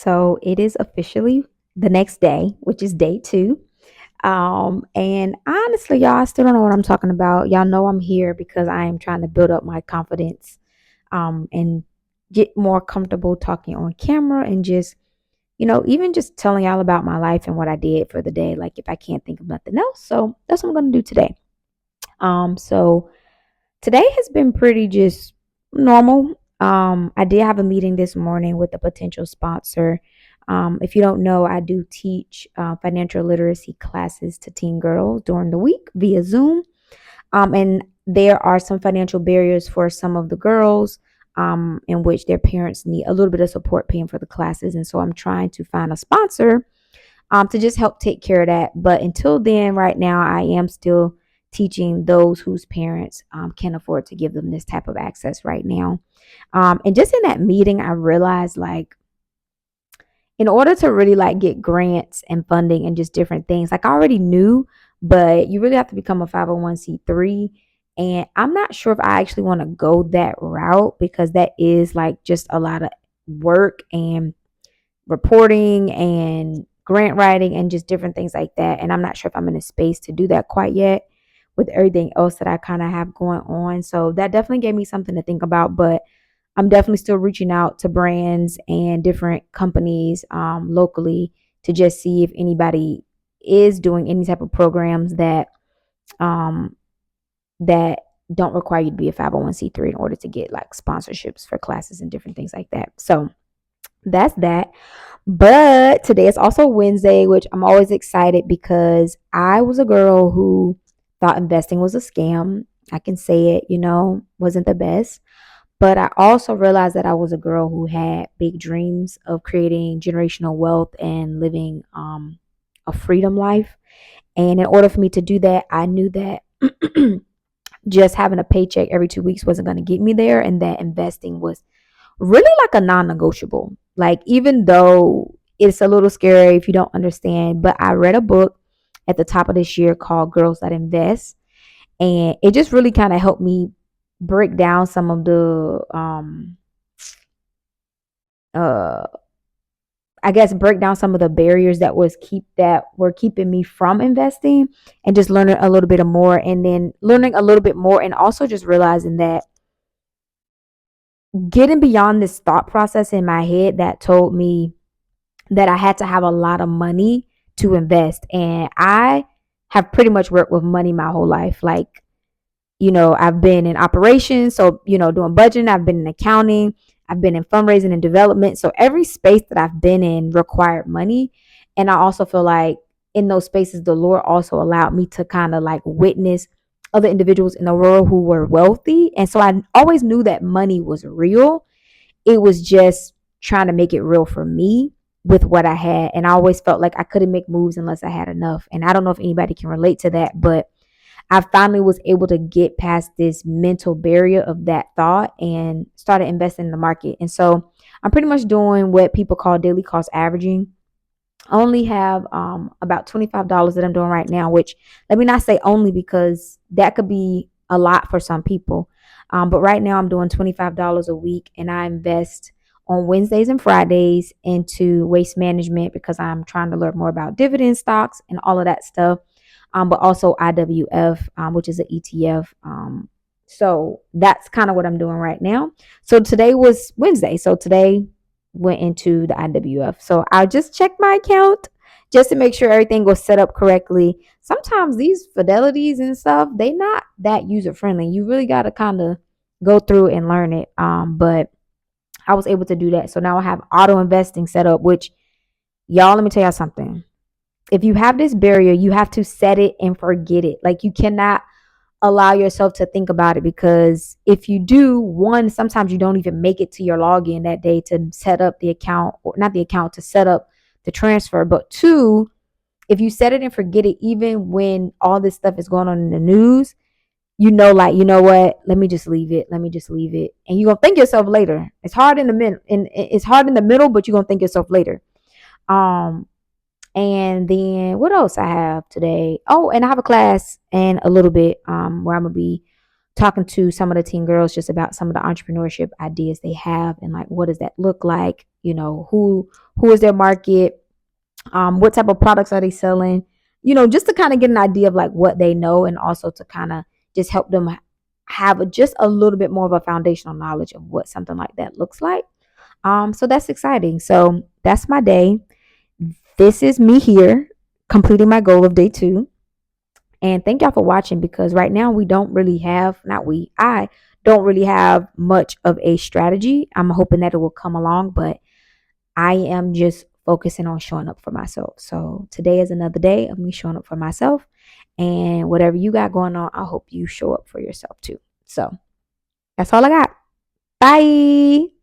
So it is officially the next day, which is day two. And honestly, y'all, I still don't know what I'm talking about. Y'all know I'm here because I am trying to build up my confidence, and get more comfortable talking on camera and just, even just telling y'all about my life and what I did for the day. Like if I can't think of nothing else. So that's what I'm gonna do today. So today has been pretty just normal. I did have a meeting this morning with a potential sponsor. If you don't know, I do teach financial literacy classes to teen girls during the week via Zoom. And there are some financial barriers for some of the girls, in which their parents need a little bit of support paying for the classes. And so I'm trying to find a sponsor to just help take care of that. But until then, right now, I am still teaching those whose parents can afford to give them this type of access right now. And just in that meeting, I realized like in order to really like get grants and funding and just different things, like I already knew, but you really have to become a 501c3. And I'm not sure if I actually want to go that route because that is like just a lot of work and reporting and grant writing and just different things like that. And I'm not sure if I'm in a space to do that quite yet with everything else that I kind of have going on. So that definitely gave me something to think about. But I'm definitely still reaching out to brands and different companies locally to just see if anybody is doing any type of programs um, that don't require you to be a 501c3 in order to get like sponsorships for classes and different things like that. So that's that. But today is also Wednesday, which I'm always excited because I was a girl who thought investing was a scam. I can say it, wasn't the best. But I also realized that I was a girl who had big dreams of creating generational wealth and living a freedom life. And in order for me to do that, I knew that just having a paycheck every 2 weeks wasn't going to get me there, and that investing was really like a non-negotiable. Like even though it's a little scary if you don't understand, but I read a book at the top of this year called Girls That Invest, and it just really kind of helped me break down some of the uh I guess break down some of the barriers that were keeping me from investing, and just learning a little bit more, and then learning a little bit more, and also just realizing that getting beyond this thought process in my head that told me that I had to have a lot of money to invest. And I have pretty much worked with money my whole life. Like, I've been in operations, so, doing budgeting, I've been in accounting, I've been in fundraising and development. So every space that I've been in required money. And I also feel like in those spaces, the Lord also allowed me to kind of like witness other individuals in the world who were wealthy. And so I always knew that money was real. It was just trying to make it real for me with what I had. And I always felt like I couldn't make moves unless I had enough. And I don't know if anybody can relate to that, but I finally was able to get past this mental barrier of that thought and started investing in the market. And so I'm pretty much doing what people call daily cost averaging. I only have about $25 that I'm doing right now, which let me not say only because that could be a lot for some people. But right now I'm doing $25 a week, and I invest on Wednesdays and Fridays into waste management because I'm trying to learn more about dividend stocks and all of that stuff. But also IWF, which is an ETF. So that's kind of what I'm doing right now. So today was Wednesday. So today went into the IWF. So I just checked my account just to make sure everything was set up correctly. Sometimes these fidelities and stuff, they not that user friendly. You really got to kind of go through and learn it. But I was able to do that. So now I have auto investing set up, which y'all, let me tell y'all something. If you have this barrier, you have to set it and forget it. Like you cannot allow yourself to think about it, because if you do, one, sometimes you don't even make it to your login that day to set up the account, or not the account, to set up the transfer. But two, if you set it and forget it, even when all this stuff is going on in the news, like, you know what, let me just leave it. Let me just leave it. And you're going to thank yourself later. It's hard in the middle, and it's hard in the middle, but you're going to thank yourself later. And then what else I have today? Oh, and I have a class in a little bit where I'm gonna be talking to some of the teen girls just about some of the entrepreneurship ideas they have and like what does that look like, who is their market, what type of products are they selling, just to kind of get an idea of like what they know, and also to kind of just help them have just a little bit more of a foundational knowledge of what something like that looks like. So that's exciting. So that's my day. This is me here completing my goal of day 2. And thank y'all for watching, because right now we don't really have, not we, I don't really have much of a strategy. I'm hoping that it will come along, but I am just focusing on showing up for myself. So today is another day of me showing up for myself. And whatever you got going on, I hope you show up for yourself too. So that's all I got. Bye.